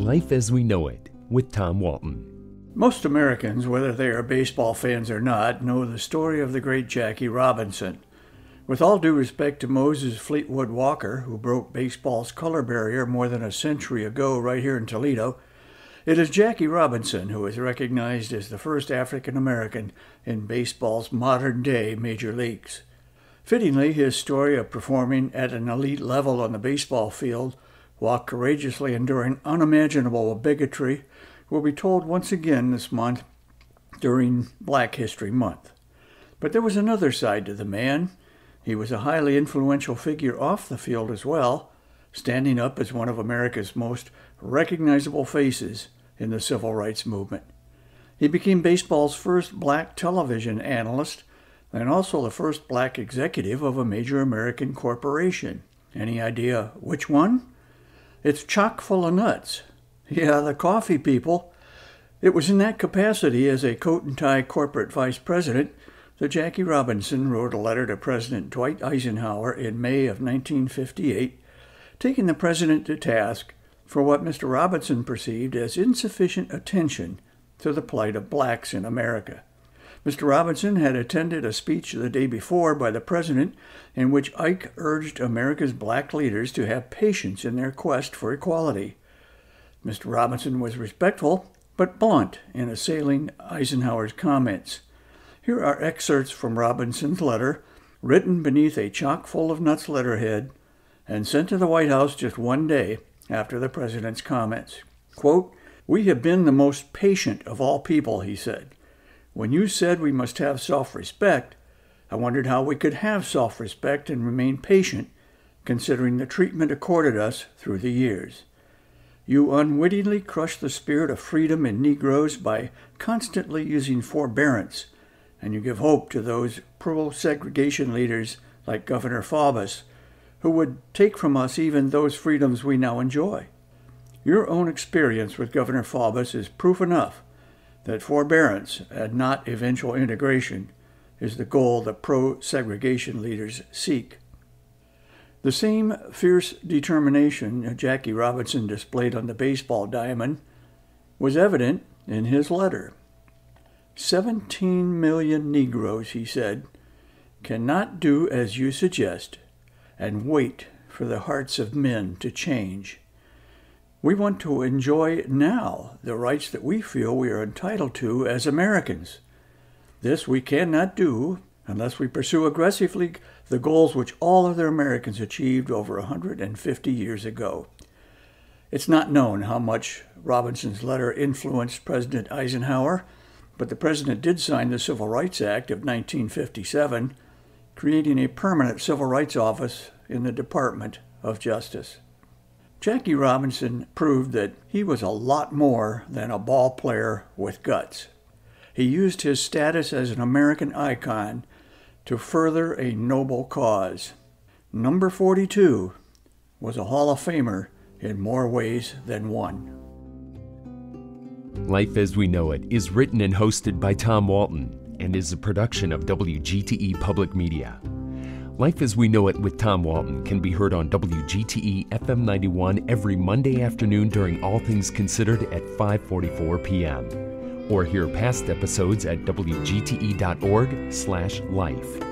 Life as We Know It with Tom Walton. Most Americans, whether they are baseball fans or not, know the story of the great Jackie Robinson. With all due respect to Moses Fleetwood Walker, who broke baseball's color barrier more than a century ago right here in Toledo, it is Jackie Robinson who is recognized as the first African American in baseball's modern-day major leagues. Fittingly, his story of performing at an elite level on the baseball field while courageously enduring unimaginable bigotry will be told once again this month during Black History Month. But there was another side to the man. He was a highly influential figure off the field as well, standing up as one of America's most recognizable faces in the civil rights movement. He became baseball's first black television analyst and also the first black executive of a major American corporation. Any idea which one? It's chock full of nuts. Yeah, the coffee people. It was in that capacity as a coat and tie corporate vice president that Jackie Robinson wrote a letter to President Dwight Eisenhower in May of 1958, taking the president to task for what Mr. Robinson perceived as insufficient attention to the plight of blacks in America. Mr. Robinson had attended a speech the day before by the president in which Ike urged America's black leaders to have patience in their quest for equality. Mr. Robinson was respectful but blunt in assailing Eisenhower's comments. Here are excerpts from Robinson's letter, written beneath a chock-full-of-nuts letterhead and sent to the White House just one day after the president's comments. Quote, "We have been the most patient of all people," he said. "When you said we must have self-respect, I wondered how we could have self-respect and remain patient, considering the treatment accorded us through the years. You unwittingly crush the spirit of freedom in Negroes by constantly using forbearance, and you give hope to those pro-segregation leaders like Governor Faubus, who would take from us even those freedoms we now enjoy. Your own experience with Governor Faubus is proof enough that forbearance and not eventual integration is the goal that pro-segregation leaders seek." The same fierce determination Jackie Robinson displayed on the baseball diamond was evident in his letter. 17 million Negroes, he said, cannot do as you suggest and wait for the hearts of men to change. We want to enjoy now the rights that we feel we are entitled to as Americans. This we cannot do unless we pursue aggressively the goals which all other Americans achieved over 150 years ago. It's not known how much Robinson's letter influenced President Eisenhower, but the president did sign the Civil Rights Act of 1957, creating a permanent civil rights office in the Department of Justice. Jackie Robinson proved that he was a lot more than a ball player with guts. He used his status as an American icon to further a noble cause. Number 42 was a Hall of Famer in more ways than one. Life as We Know It is written and hosted by Tom Walton and is a production of WGTE Public Media. Life as We Know It with Tom Walton can be heard on WGTE FM 91 every Monday afternoon during All Things Considered at 5:44 p.m. Or hear past episodes at WGTE.org/life.